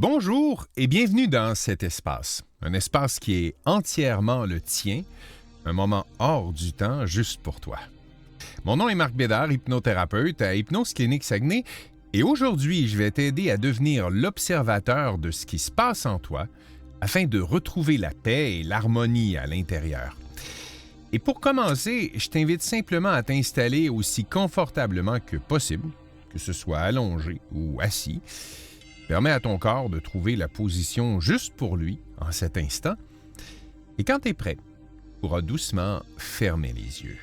Bonjour et bienvenue dans cet espace. Un espace qui est entièrement le tien, un moment hors du temps juste pour toi. Mon nom est Marc Bédard, hypnothérapeute à Hypnose Clinique Saguenay, et aujourd'hui, je vais t'aider à devenir l'observateur de ce qui se passe en toi afin de retrouver la paix et l'harmonie à l'intérieur. Et pour commencer, je t'invite simplement à t'installer aussi confortablement que possible, que ce soit allongé ou assis. Permets à ton corps de trouver la position juste pour lui en cet instant. Et quand tu es prêt, tu pourras doucement fermer les yeux.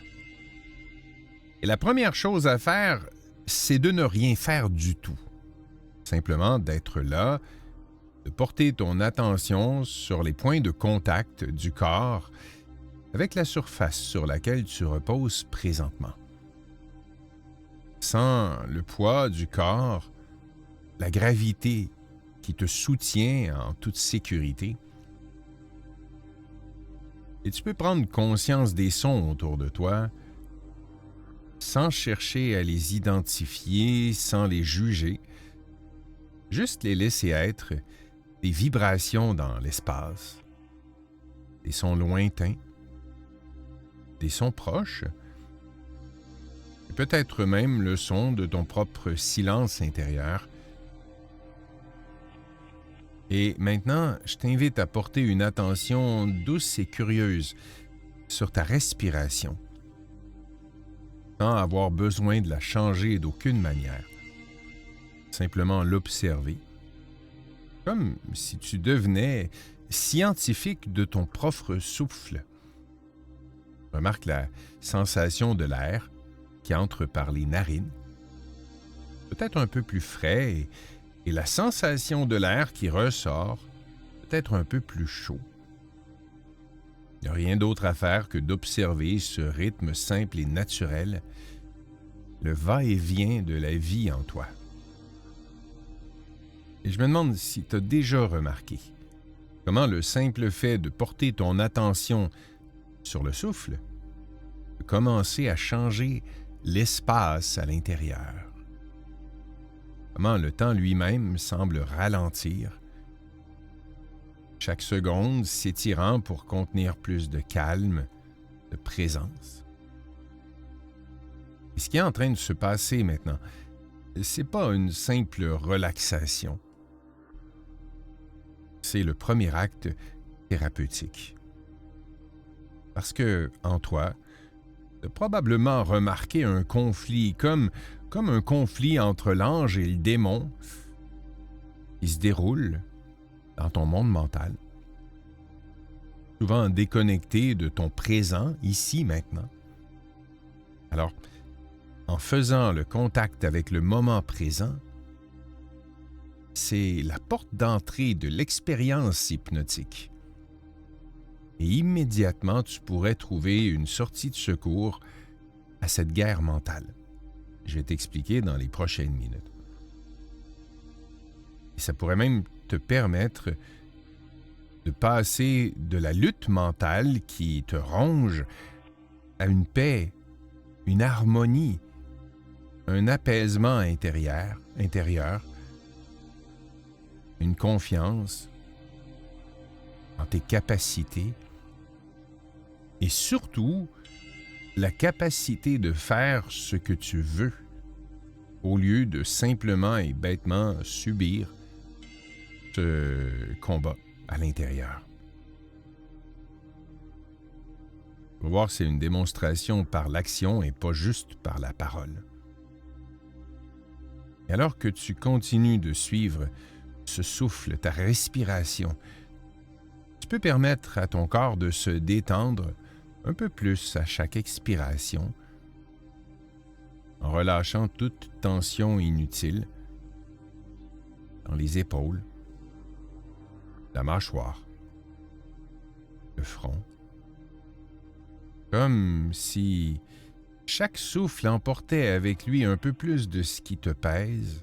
Et la première chose à faire, c'est de ne rien faire du tout. Simplement d'être là, de porter ton attention sur les points de contact du corps avec la surface sur laquelle tu reposes présentement. Sens le poids du corps, la gravité qui te soutient en toute sécurité. Et tu peux prendre conscience des sons autour de toi sans chercher à les identifier, sans les juger, juste les laisser être des vibrations dans l'espace, des sons lointains, des sons proches, et peut-être même le son de ton propre silence intérieur. Et maintenant, je t'invite à porter une attention douce et curieuse sur ta respiration, sans avoir besoin de la changer d'aucune manière. Simplement l'observer, comme si tu devenais scientifique de ton propre souffle. Remarque la sensation de l'air qui entre par les narines, peut-être un peu plus frais et la sensation de l'air qui ressort, peut-être un peu plus chaud. Il n'y a rien d'autre à faire que d'observer ce rythme simple et naturel, le va-et-vient de la vie en toi. Et je me demande si tu as déjà remarqué comment le simple fait de porter ton attention sur le souffle peut commencer à changer l'espace à l'intérieur. Comment le temps lui-même semble ralentir, chaque seconde s'étirant pour contenir plus de calme, de présence. Et ce qui est en train de se passer maintenant, c'est pas une simple relaxation. C'est le premier acte thérapeutique. Parce que, en toi, tu as probablement remarqué un conflit comme un conflit entre l'ange et le démon qui se déroule dans ton monde mental, souvent déconnecté de ton présent, ici, maintenant. Alors, en faisant le contact avec le moment présent, c'est la porte d'entrée de l'expérience hypnotique. Et immédiatement, tu pourrais trouver une sortie de secours à cette guerre mentale. Je vais t'expliquer dans les prochaines minutes. Et ça pourrait même te permettre de passer de la lutte mentale qui te ronge à une paix, une harmonie, un apaisement intérieur, une confiance en tes capacités et surtout la capacité de faire ce que tu veux au lieu de simplement et bêtement subir ce combat à l'intérieur. On va voir que c'est une démonstration par l'action et pas juste par la parole. Et alors que tu continues de suivre ce souffle, ta respiration, tu peux permettre à ton corps de se détendre un peu plus à chaque expiration, en relâchant toute tension inutile dans les épaules, la mâchoire, le front, comme si chaque souffle emportait avec lui un peu plus de ce qui te pèse,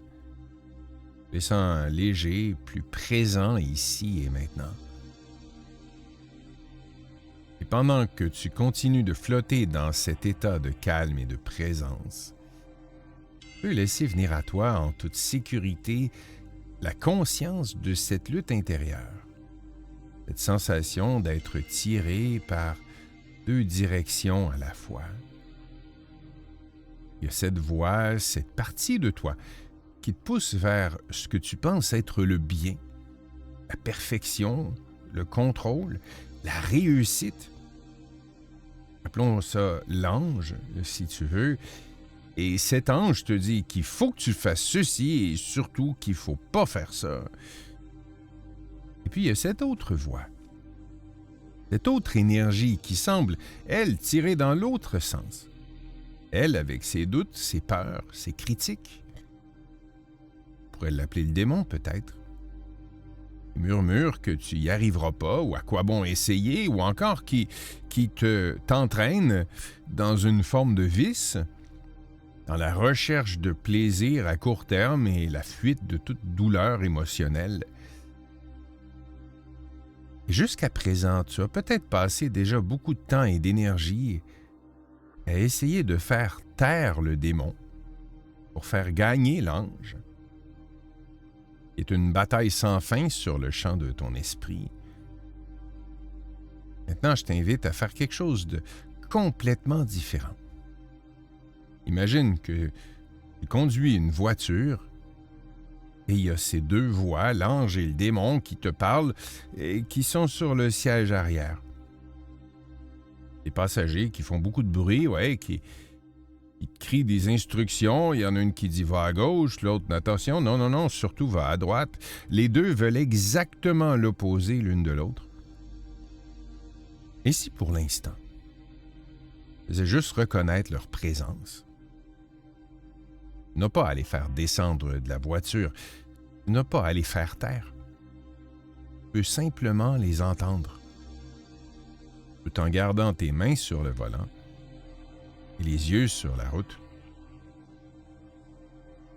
laissant léger, plus présent ici et maintenant. Et pendant que tu continues de flotter dans cet état de calme et de présence, tu peux laisser venir à toi en toute sécurité la conscience de cette lutte intérieure, cette sensation d'être tiré par deux directions à la fois. Il y a cette voix, cette partie de toi qui te pousse vers ce que tu penses être le bien, la perfection, le contrôle, la réussite. Appelons ça l'ange, si tu veux. Et cet ange te dit qu'il faut que tu fasses ceci et surtout qu'il ne faut pas faire ça. Et puis il y a cette autre voix, cette autre énergie qui semble, elle, tirer dans l'autre sens. Elle, avec ses doutes, ses peurs, ses critiques. On pourrait l'appeler le démon, peut-être. Il murmure que tu n'y arriveras pas, ou à quoi bon essayer, ou encore qui t'entraîne dans une forme de vice, dans la recherche de plaisir à court terme et la fuite de toute douleur émotionnelle. Et jusqu'à présent, tu as peut-être passé déjà beaucoup de temps et d'énergie à essayer de faire taire le démon pour faire gagner l'ange. C'est une bataille sans fin sur le champ de ton esprit. Maintenant, je t'invite à faire quelque chose de complètement différent. Imagine que tu conduis une voiture et il y a ces deux voix, l'ange et le démon, qui te parlent et qui sont sur le siège arrière. Des passagers qui font beaucoup de bruit, qui crient des instructions. Il y en a une qui dit « va à gauche », l'autre « attention, non, surtout va à droite ». Les deux veulent exactement l'opposé l'une de l'autre. Et si pour l'instant, c'est juste reconnaître leur présence, n'a pas à les faire descendre de la voiture, n'a pas à les faire taire, tu peux simplement les entendre, tout en gardant tes mains sur le volant et les yeux sur la route.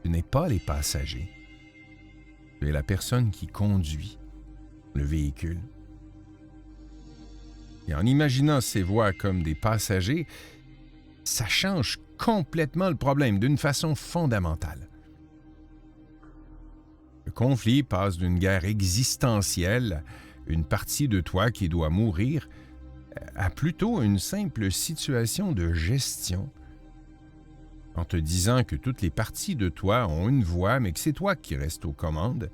Tu n'es pas les passagers, tu es la personne qui conduit le véhicule. Et en imaginant ces voix comme des passagers, ça change complètement le problème d'une façon fondamentale. Le conflit passe d'une guerre existentielle, une partie de toi qui doit mourir, à plutôt une simple situation de gestion, en te disant que toutes les parties de toi ont une voix, mais que c'est toi qui restes aux commandes.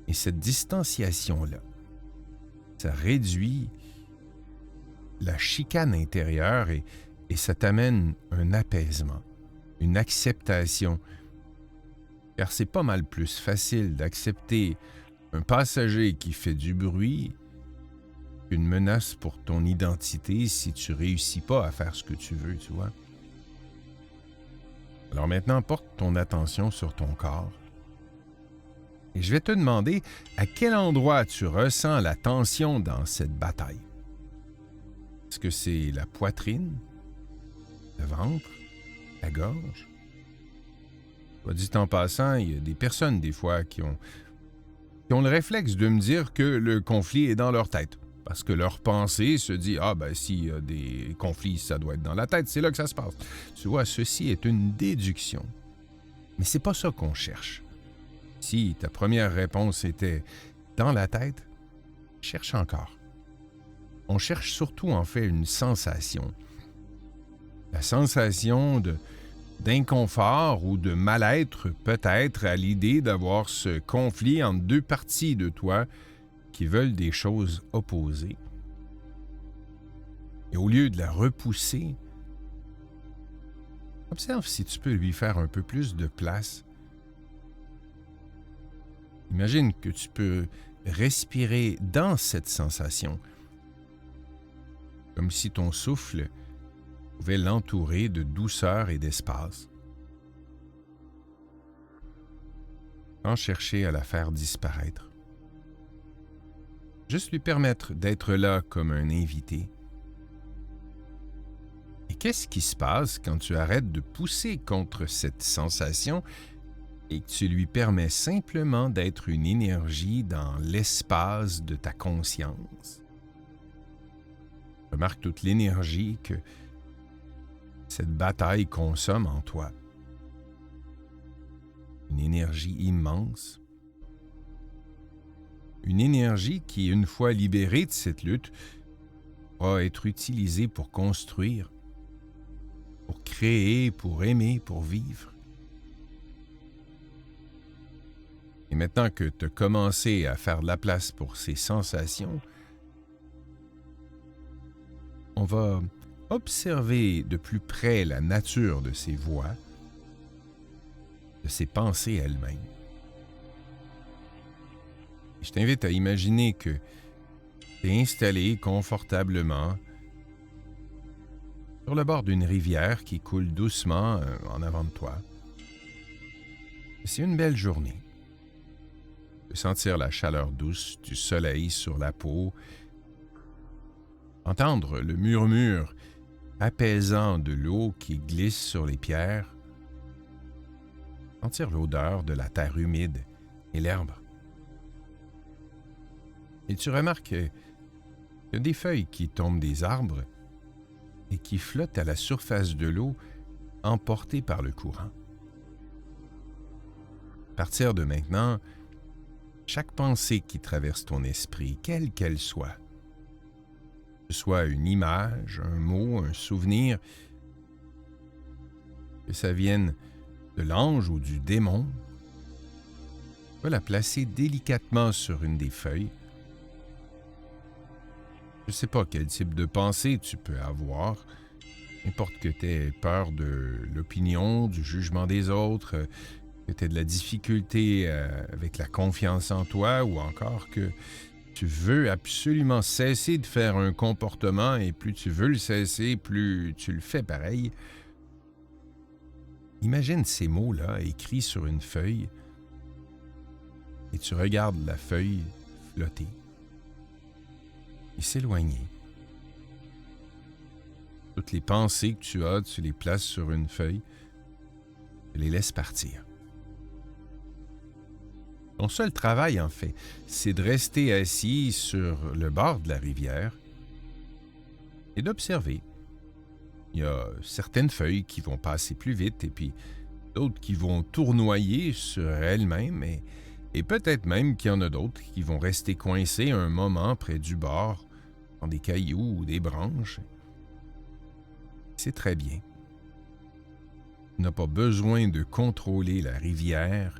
Et cette distanciation-là, ça réduit la chicane intérieure et ça t'amène un apaisement, une acceptation. Car c'est pas mal plus facile d'accepter un passager qui fait du bruit qu'une menace pour ton identité si tu réussis pas à faire ce que tu veux, tu vois. Alors maintenant, porte ton attention sur ton corps. Et je vais te demander à quel endroit tu ressens la tension dans cette bataille. Est-ce que c'est la poitrine, le ventre, la gorge? Soit dit en passant, il y a des personnes des fois qui ont le réflexe de me dire que le conflit est dans leur tête. Parce que leur pensée se dit « Ah, ben s'il y a des conflits, ça doit être dans la tête, c'est là que ça se passe. » Tu vois, ceci est une déduction. Mais c'est pas ça qu'on cherche. Si ta première réponse était « dans la tête », cherche encore. On cherche surtout en fait une sensation. La sensation d'inconfort ou de mal-être peut-être à l'idée d'avoir ce conflit entre deux parties de toi qui veulent des choses opposées. Et au lieu de la repousser, observe si tu peux lui faire un peu plus de place. Imagine que tu peux respirer dans cette sensation, comme si ton souffle pouvait l'entourer de douceur et d'espace, sans chercher à la faire disparaître. Juste lui permettre d'être là comme un invité. Et qu'est-ce qui se passe quand tu arrêtes de pousser contre cette sensation et que tu lui permets simplement d'être une énergie dans l'espace de ta conscience? Remarque toute l'énergie que cette bataille consomme en toi. une énergie immense, une énergie qui, une fois libérée de cette lutte, pourra être utilisée pour construire, pour créer, pour aimer, pour vivre. Et maintenant que tu as commencé à faire de la place pour ces sensations, on va observer de plus près la nature de ces voix, de ces pensées elles-mêmes. Et je t'invite à imaginer que tu es installé confortablement sur le bord d'une rivière qui coule doucement en avant de toi. C'est une belle journée. De sentir la chaleur douce du soleil sur la peau, entendre le murmure apaisant de l'eau qui glisse sur les pierres, sentir l'odeur de la terre humide et l'herbe. Et tu remarques qu'il y a des feuilles qui tombent des arbres et qui flottent à la surface de l'eau, emportées par le courant. À partir de maintenant, chaque pensée qui traverse ton esprit, quelle qu'elle soit, que ce soit une image, un mot, un souvenir, que ça vienne de l'ange ou du démon, tu vas la placer délicatement sur une des feuilles. Je ne sais pas quel type de pensée tu peux avoir, n'importe que tu aies peur de l'opinion, du jugement des autres, que tu aies de la difficulté avec la confiance en toi ou encore que tu veux absolument cesser de faire un comportement et plus tu veux le cesser, plus tu le fais pareil. Imagine ces mots-là écrits sur une feuille et tu regardes la feuille flotter et s'éloigner. Toutes les pensées que tu as, tu les places sur une feuille, tu les laisses partir. Ton seul travail, en fait, c'est de rester assis sur le bord de la rivière et d'observer. Il y a certaines feuilles qui vont passer plus vite et puis d'autres qui vont tournoyer sur elles-mêmes et peut-être même qu'il y en a d'autres qui vont rester coincées un moment près du bord, dans des cailloux ou des branches. C'est très bien. Tu n'as pas besoin de contrôler la rivière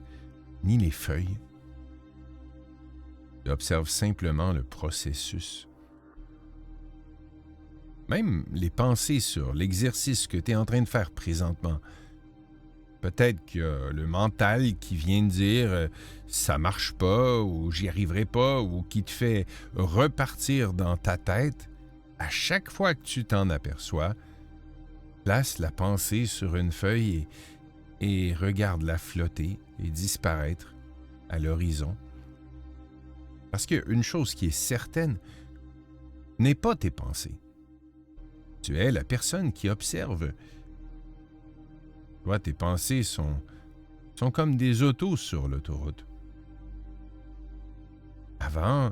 ni les feuilles. Tu observes simplement le processus. Même les pensées sur l'exercice que tu es en train de faire présentement. Peut-être qu'il y a le mental qui vient de dire « ça marche pas » ou « j'y arriverai pas » ou qui te fait repartir dans ta tête. À chaque fois que tu t'en aperçois, place la pensée sur une feuille et regarde-la flotter et disparaître à l'horizon. Parce qu'une chose qui est certaine n'est pas tes pensées. Tu es la personne qui observe. Toi, tes pensées sont comme des autos sur l'autoroute. Avant,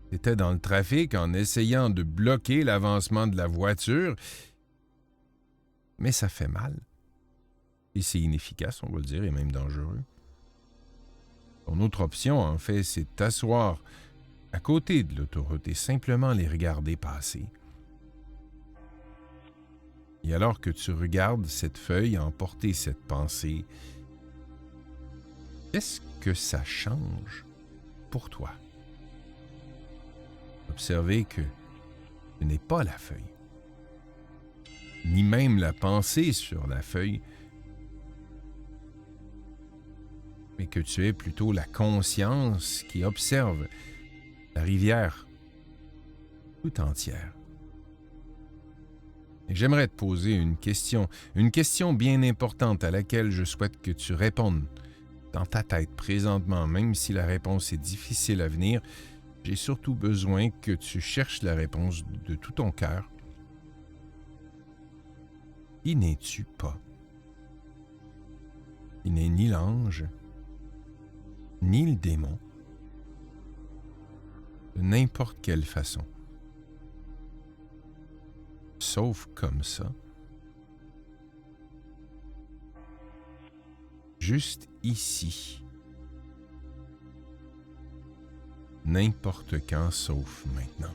tu étais dans le trafic en essayant de bloquer l'avancement de la voiture, mais ça fait mal. Et c'est inefficace, on va le dire, et même dangereux. Ton autre option, en fait, c'est de t'asseoir à côté de l'autoroute et simplement les regarder passer. Et alors que tu regardes cette feuille emporter cette pensée, qu'est-ce que ça change pour toi? Observez que ce n'est pas la feuille, ni même la pensée sur la feuille, mais que tu es plutôt la conscience qui observe la rivière tout entière. Et j'aimerais te poser une question bien importante à laquelle je souhaite que tu répondes dans ta tête présentement, même si la réponse est difficile à venir. J'ai surtout besoin que tu cherches la réponse de tout ton cœur. Qui n'es-tu pas? Il n'est ni l'ange, ni le démon, de n'importe quelle façon. Sauf comme ça, juste ici. N'importe quand, sauf maintenant.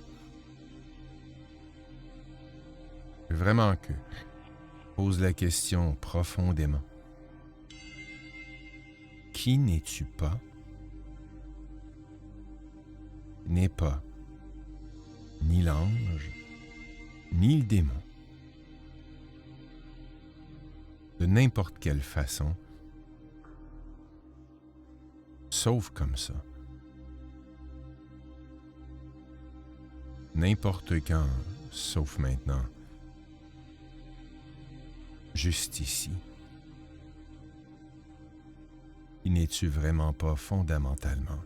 Vraiment que pose la question profondément. Qui n'es-tu pas? N'est pas ni l'ange, ni le démon. De n'importe quelle façon, sauf comme ça. N'importe quand, sauf maintenant. Juste ici. Qui n'es-tu vraiment pas fondamentalement?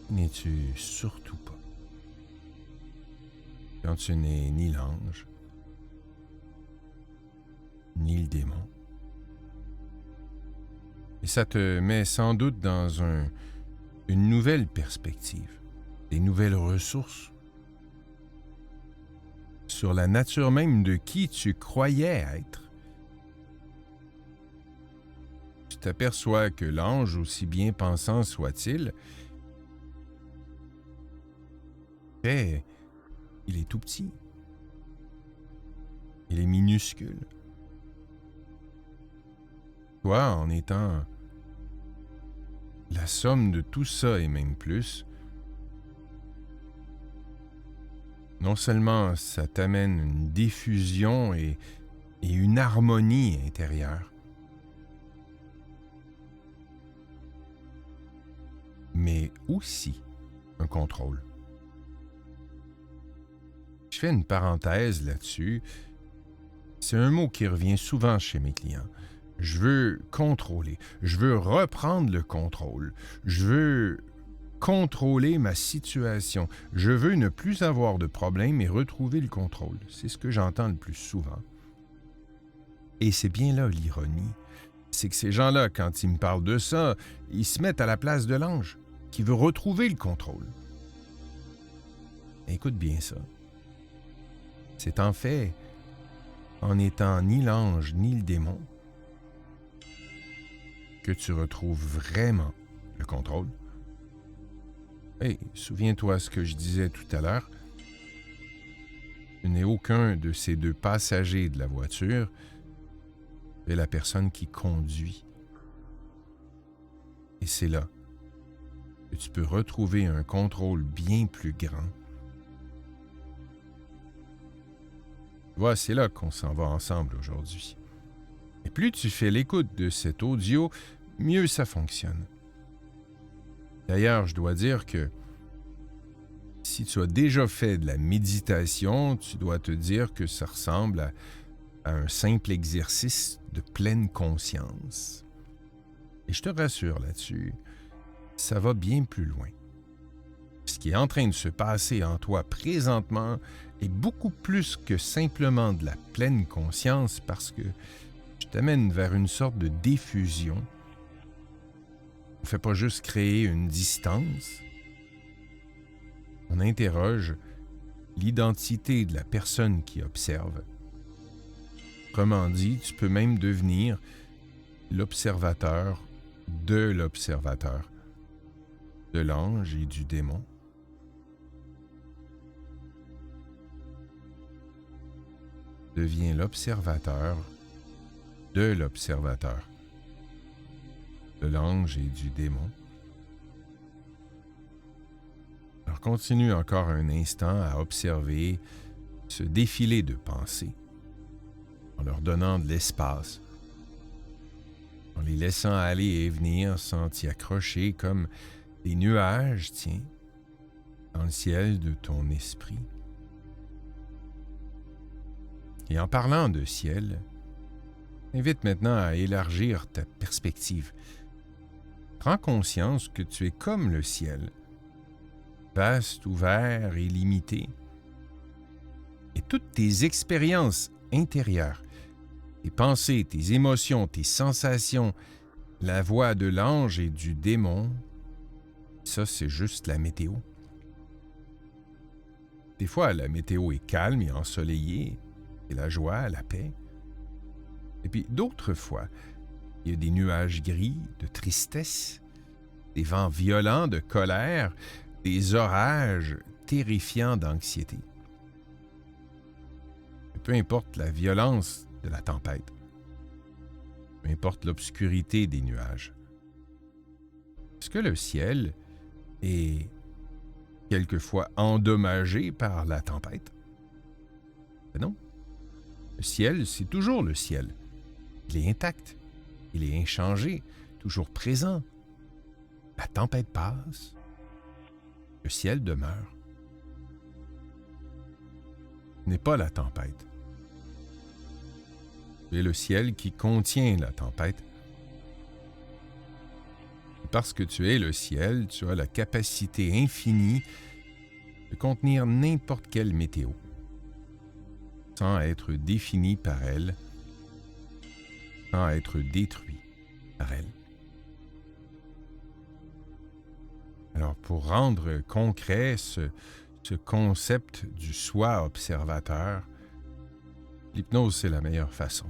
Qui n'es-tu surtout pas? Quand tu n'es ni l'ange, ni le démon. Et ça te met sans doute dans une nouvelle perspective, des nouvelles ressources sur la nature même de qui tu croyais être. Tu t'aperçois que l'ange, aussi bien pensant soit-il, il est tout petit. Il est minuscule. Toi, en étant la somme de tout ça et même plus, non seulement ça t'amène une diffusion et une harmonie intérieure, mais aussi un contrôle. Je fais une parenthèse là-dessus. C'est un mot qui revient souvent chez mes clients. Je veux contrôler. Je veux reprendre le contrôle. Je veux contrôler ma situation. Je veux ne plus avoir de problème et retrouver le contrôle. C'est ce que j'entends le plus souvent. Et c'est bien là l'ironie. C'est que ces gens-là, quand ils me parlent de ça, ils se mettent à la place de l'ange, qui veut retrouver le contrôle. Écoute bien ça. C'est en fait, en n'étant ni l'ange ni le démon, que tu retrouves vraiment le contrôle. Hey, souviens-toi ce que je disais tout à l'heure. Tu n'es aucun de ces deux passagers de la voiture, mais la personne qui conduit. Et c'est là que tu peux retrouver un contrôle bien plus grand. Tu vois, c'est là qu'on s'en va ensemble aujourd'hui. Et plus tu fais l'écoute de cet audio, mieux ça fonctionne. D'ailleurs, je dois dire que si tu as déjà fait de la méditation, tu dois te dire que ça ressemble à un simple exercice de pleine conscience. Et je te rassure là-dessus, ça va bien plus loin. Ce qui est en train de se passer en toi présentement est beaucoup plus que simplement de la pleine conscience parce que je t'amène vers une sorte de diffusion. On ne fait pas juste créer une distance. On interroge l'identité de la personne qui observe. Autrement dit, tu peux même devenir l'observateur de l'observateur, de l'ange et du démon. Deviens l'observateur de l'observateur, de l'ange et du démon. Alors continue encore un instant à observer ce défilé de pensées, en leur donnant de l'espace, en les laissant aller et venir sans t'y accrocher comme des nuages, tiens, dans le ciel de ton esprit. Et en parlant de ciel, invite maintenant à élargir ta perspective. Prends conscience que tu es comme le ciel, vaste, ouvert et limité. Et toutes tes expériences intérieures, tes pensées, tes émotions, tes sensations, la voix de l'ange et du démon, ça c'est juste la météo. Des fois, la météo est calme et ensoleillée, et la joie, la paix. Et puis d'autres fois, il y a des nuages gris de tristesse, des vents violents de colère, des orages terrifiants d'anxiété. Et peu importe la violence de la tempête, peu importe l'obscurité des nuages, est-ce que le ciel est quelquefois endommagé par la tempête? Ben non. Le ciel, c'est toujours le ciel. Il est intact, il est inchangé, toujours présent. La tempête passe, le ciel demeure. Ce n'est pas la tempête. C'est le ciel qui contient la tempête. Et parce que tu es le ciel, tu as la capacité infinie de contenir n'importe quelle météo, sans être défini par elle, sans être détruit par elle. Alors, pour rendre concret ce concept du soi observateur, l'hypnose, c'est la meilleure façon.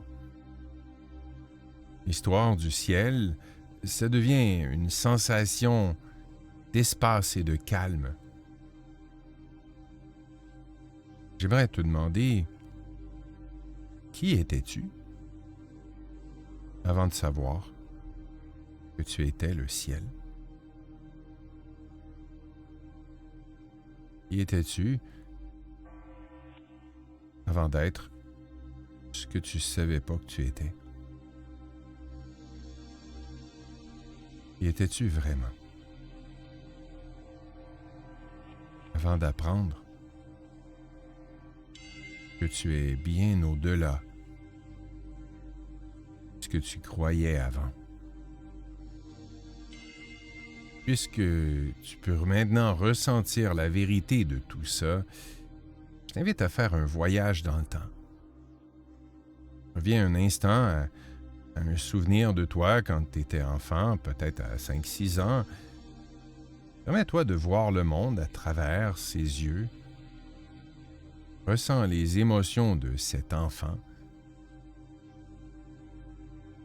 L'histoire du ciel, ça devient une sensation d'espace et de calme. J'aimerais te demander, qui étais-tu avant de savoir que tu étais le ciel? Qui étais-tu avant d'être ce que tu ne savais pas que tu étais? Qui étais-tu vraiment? Avant d'apprendre que tu es bien au-delà de ce que tu croyais avant. Puisque tu peux maintenant ressentir la vérité de tout ça, je t'invite à faire un voyage dans le temps. Reviens un instant à un souvenir de toi quand tu étais enfant, peut-être à 5-6 ans. Permets-toi de voir le monde à travers ses yeux. Ressens les émotions de cet enfant.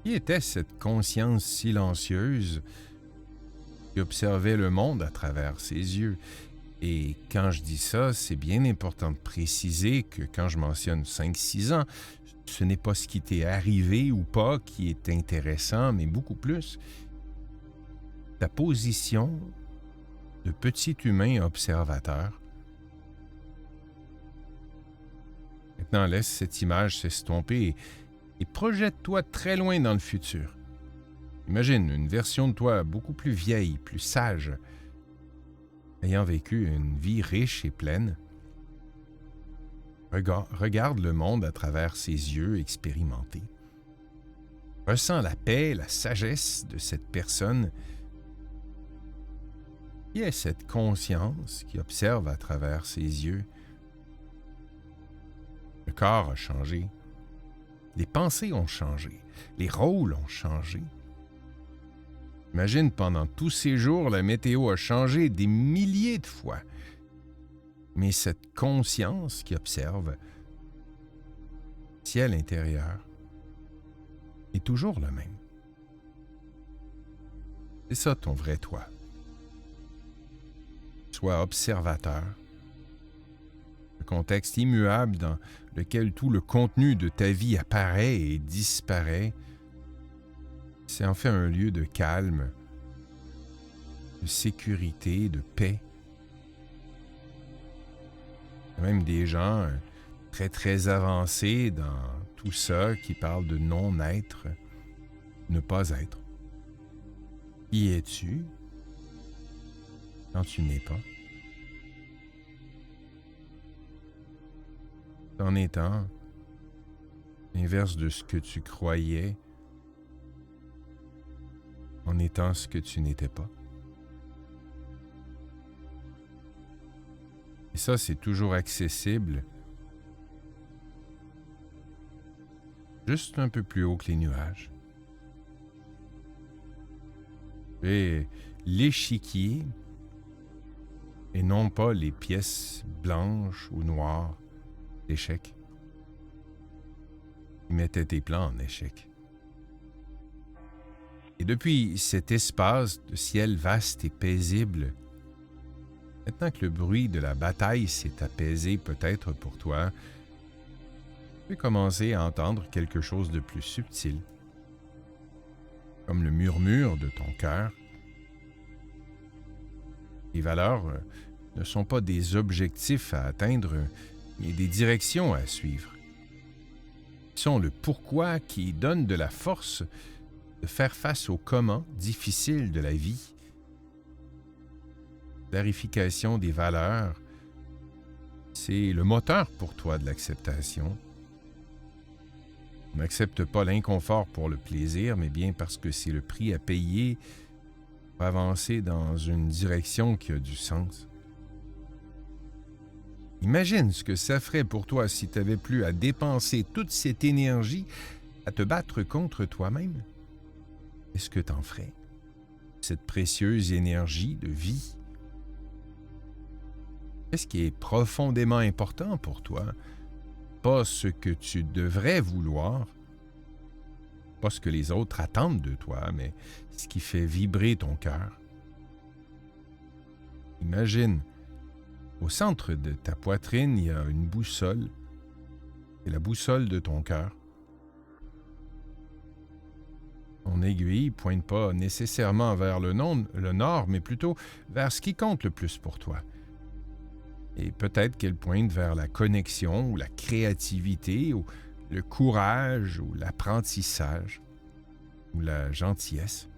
Qui était cette conscience silencieuse qui observait le monde à travers ses yeux? Et quand je dis ça, c'est bien important de préciser que quand je mentionne 5-6 ans, ce n'est pas ce qui t'est arrivé ou pas qui est intéressant, mais beaucoup plus ta position de petit humain observateur. Maintenant, laisse cette image s'estomper et projette-toi très loin dans le futur. Imagine une version de toi beaucoup plus vieille, plus sage, ayant vécu une vie riche et pleine. Regarde le monde à travers ses yeux expérimentés. Ressens la paix, la sagesse de cette personne qui est cette conscience qui observe à travers ses yeux. Le corps a changé, les pensées ont changé, les rôles ont changé. Imagine, pendant tous ces jours, la météo a changé des milliers de fois. Mais cette conscience qui observe, le ciel intérieur, est toujours le même. C'est ça ton vrai toi. Sois observateur. Le contexte immuable dans lequel tout le contenu de ta vie apparaît et disparaît, c'est en fait un lieu de calme, de sécurité, de paix. Il y a même des gens très très avancés dans tout ça qui parlent de non-être, ne pas être. Qui es-tu quand tu n'es pas? En étant l'inverse de ce que tu croyais, en étant ce que tu n'étais pas. Et ça, c'est toujours accessible, juste un peu plus haut que les nuages. Et l'échiquier, et non pas les pièces blanches ou noires d'échecs. qui mettait tes plans en échec. Et depuis cet espace de ciel vaste et paisible, maintenant que le bruit de la bataille s'est apaisé peut-être pour toi, tu peux commencer à entendre quelque chose de plus subtil, comme le murmure de ton cœur. Les valeurs ne sont pas des objectifs à atteindre, mais des directions à suivre. Ils sont le pourquoi qui donne de la force de faire face aux comment difficiles de la vie. Clarification des valeurs, c'est le moteur pour toi de l'acceptation. On n'accepte pas l'inconfort pour le plaisir, mais bien parce que c'est le prix à payer pour avancer dans une direction qui a du sens. Imagine ce que ça ferait pour toi si tu n'avais plus à dépenser toute cette énergie à te battre contre toi-même. Qu'est-ce que tu en ferais? Cette précieuse énergie de vie. Qu'est-ce qui est profondément important pour toi? Pas ce que tu devrais vouloir, pas ce que les autres attendent de toi, mais ce qui fait vibrer ton cœur. Imagine, au centre de ta poitrine, il y a une boussole. C'est la boussole de ton cœur. Ton aiguille ne pointe pas nécessairement vers le nord, mais plutôt vers ce qui compte le plus pour toi. Et peut-être qu'elle pointe vers la connexion ou la créativité ou le courage ou l'apprentissage ou la gentillesse.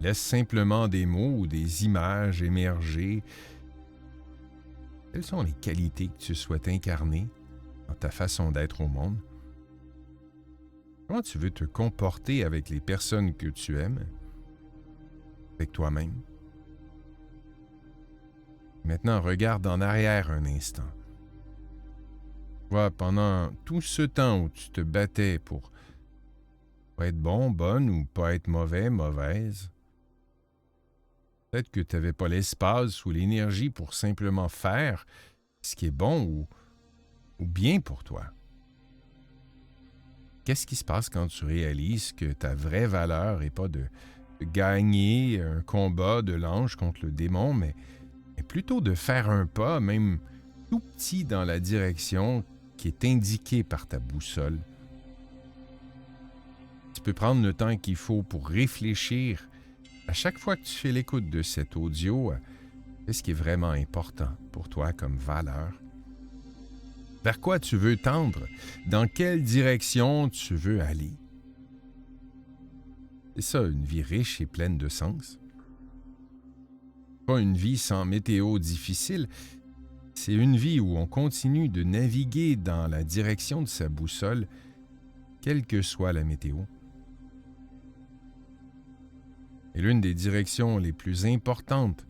Laisse simplement des mots ou des images émerger. Quelles sont les qualités que tu souhaites incarner dans ta façon d'être au monde? Comment tu veux te comporter avec les personnes que tu aimes, avec toi-même? Maintenant, regarde en arrière un instant. Vois, pendant tout ce temps où tu te battais pour pas être bon, bonne ou pas être mauvais, mauvaise, peut-être que tu n'avais pas l'espace ou l'énergie pour simplement faire ce qui est bon ou bien pour toi. Qu'est-ce qui se passe quand tu réalises que ta vraie valeur n'est pas de gagner un combat de l'ange contre le démon, mais plutôt de faire un pas, même tout petit, dans la direction qui est indiquée par ta boussole. Tu peux prendre le temps qu'il faut pour réfléchir à chaque fois que tu fais l'écoute de cet audio, qu'est-ce qui est vraiment important pour toi comme valeur? Vers quoi tu veux tendre? Dans quelle direction tu veux aller? C'est ça, une vie riche et pleine de sens. Pas une vie sans météo difficile, c'est une vie où on continue de naviguer dans la direction de sa boussole, quelle que soit la météo. Et l'une des directions les plus importantes,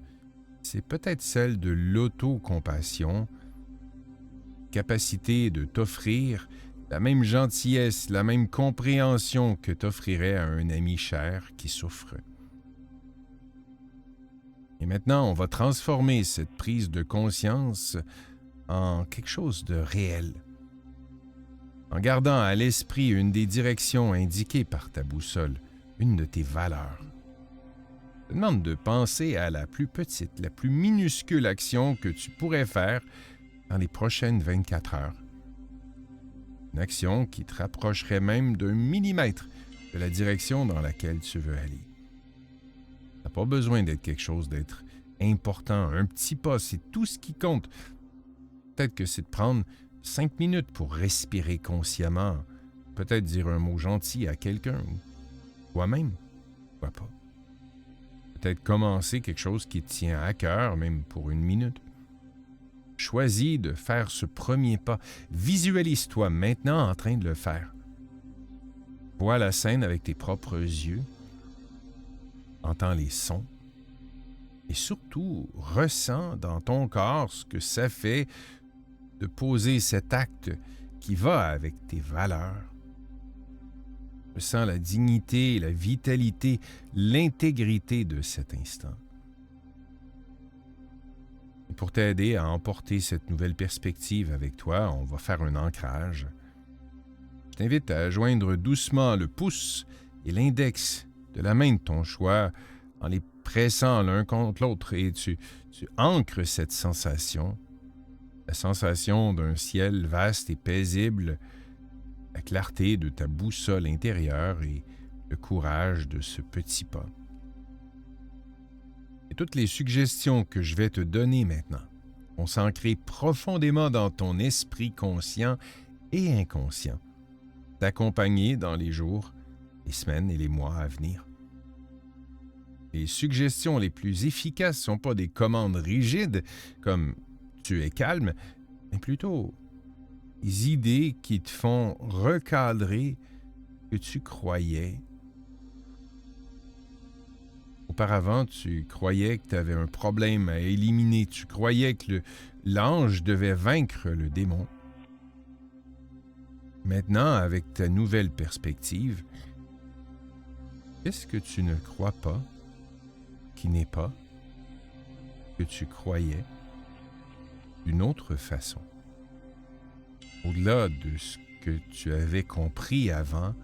c'est peut-être celle de l'autocompassion, capacité de t'offrir la même gentillesse, la même compréhension que t'offrirais à un ami cher qui souffre. Et maintenant, on va transformer cette prise de conscience en quelque chose de réel. En gardant à l'esprit une des directions indiquées par ta boussole, une de tes valeurs. Je te demande de penser à la plus petite, la plus minuscule action que tu pourrais faire dans les prochaines 24 heures. Une action qui te rapprocherait même d'un millimètre de la direction dans laquelle tu veux aller. Ça n'a pas besoin d'être quelque chose d'être important. Un petit pas, c'est tout ce qui compte. Peut-être que c'est de prendre 5 minutes pour respirer consciemment. Peut-être dire un mot gentil à quelqu'un ou toi-même. Pourquoi pas? Peut-être commencer quelque chose qui te tient à cœur, même pour 1 minute. Choisis de faire ce premier pas. Visualise-toi maintenant en train de le faire. Vois la scène avec tes propres yeux. Entends les sons. Et surtout, ressens dans ton corps ce que ça fait de poser cet acte qui va avec tes valeurs. Ressens la dignité, la vitalité, l'intégrité de cet instant. Et pour t'aider à emporter cette nouvelle perspective avec toi, on va faire un ancrage. t'invite à joindre doucement le pouce et l'index de la main de ton choix en les pressant l'un contre l'autre et tu ancres cette sensation, la sensation d'un ciel vaste et paisible, la clarté de ta boussole intérieure et le courage de ce petit pas. Et toutes les suggestions que je vais te donner maintenant vont s'ancrer profondément dans ton esprit conscient et inconscient, t'accompagner dans les jours, les semaines et les mois à venir. Les suggestions les plus efficaces ne sont pas des commandes rigides comme « tu es calme », mais plutôt des idées qui te font recadrer ce que tu croyais. Auparavant, tu croyais que tu avais un problème à éliminer, tu croyais que l'ange devait vaincre le démon. Maintenant, avec ta nouvelle perspective, qu'est-ce que tu ne crois pas, qui n'est pas, que tu croyais d'une autre façon? Au-delà de ce que tu avais compris avant,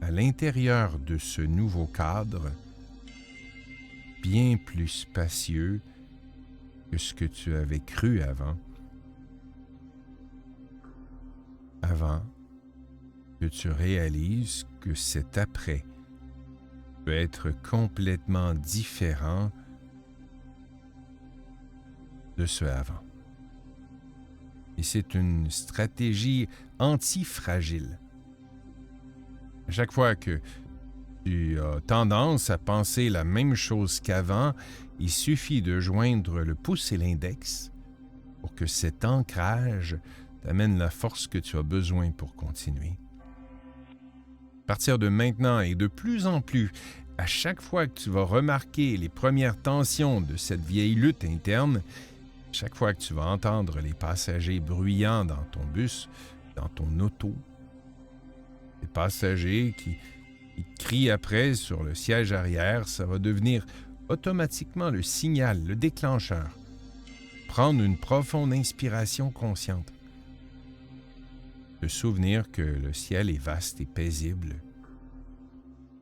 à l'intérieur de ce nouveau cadre, bien plus spacieux que ce que tu avais cru avant que tu réalises que cet après peut être complètement différent de ce avant. Et c'est une stratégie anti-fragile. À chaque fois que tu as tendance à penser la même chose qu'avant, il suffit de joindre le pouce et l'index pour que cet ancrage t'amène la force que tu as besoin pour continuer. À partir de maintenant et de plus en plus, à chaque fois que tu vas remarquer les premières tensions de cette vieille lutte interne, chaque fois que tu vas entendre les passagers bruyants dans ton bus, dans ton auto, les passagers qui crient après sur le siège arrière, ça va devenir automatiquement le signal, le déclencheur. Prendre une profonde inspiration consciente. Te souvenir que le ciel est vaste et paisible,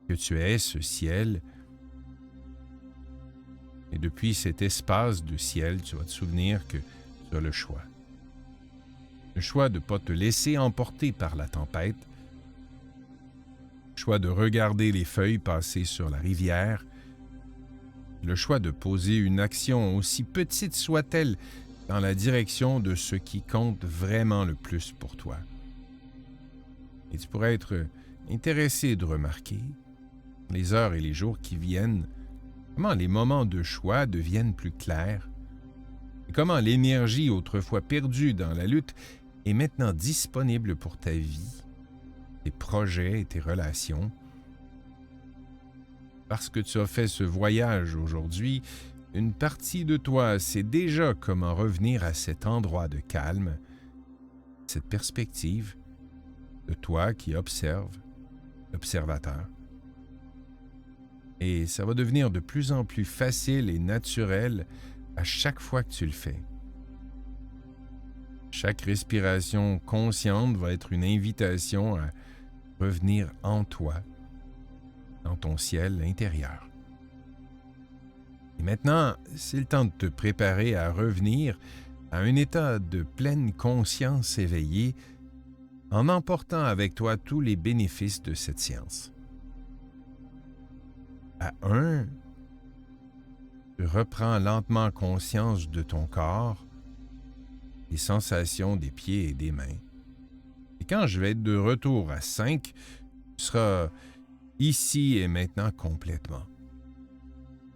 que tu es ce ciel. Et depuis cet espace de ciel, tu vas te souvenir que tu as le choix. Le choix de ne pas te laisser emporter par la tempête. Le choix de regarder les feuilles passer sur la rivière. Le choix de poser une action, aussi petite soit-elle, dans la direction de ce qui compte vraiment le plus pour toi. Et tu pourrais être intéressé de remarquer, les heures et les jours qui viennent, comment les moments de choix deviennent plus clairs et comment l'énergie autrefois perdue dans la lutte est maintenant disponible pour ta vie, tes projets et tes relations. Parce que tu as fait ce voyage aujourd'hui, une partie de toi sait déjà comment revenir à cet endroit de calme, cette perspective de toi qui observe, l'observateur. Et ça va devenir de plus en plus facile et naturel à chaque fois que tu le fais. Chaque respiration consciente va être une invitation à revenir en toi, dans ton ciel intérieur. Et maintenant, c'est le temps de te préparer à revenir à un état de pleine conscience éveillée en emportant avec toi tous les bénéfices de cette séance. À 1, tu reprends lentement conscience de ton corps, des sensations des pieds et des mains. Et quand je vais être de retour à 5, tu seras ici et maintenant complètement.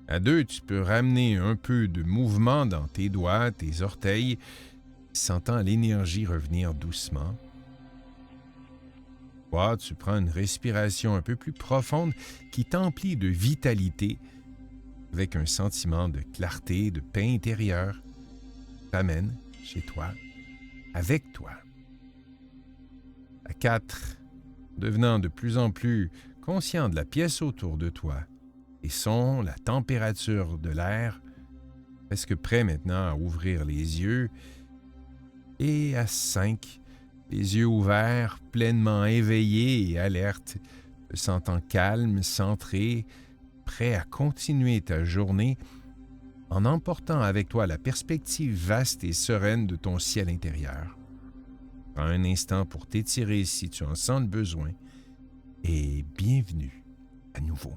À 2, tu peux ramener un peu de mouvement dans tes doigts, tes orteils, sentant l'énergie revenir doucement. 3, tu prends une respiration un peu plus profonde qui t'emplit de vitalité avec un sentiment de clarté, de paix intérieure, t'amène chez toi, avec toi. À 4, devenant de plus en plus conscient de la pièce autour de toi, les sons, la température de l'air, presque prêt maintenant à ouvrir les yeux. Et à 5, les yeux ouverts, pleinement éveillé et alerte, te sentant calme, centré, prêt à continuer ta journée en emportant avec toi la perspective vaste et sereine de ton ciel intérieur. Prends un instant pour t'étirer si tu en sens le besoin et bienvenue à nouveau.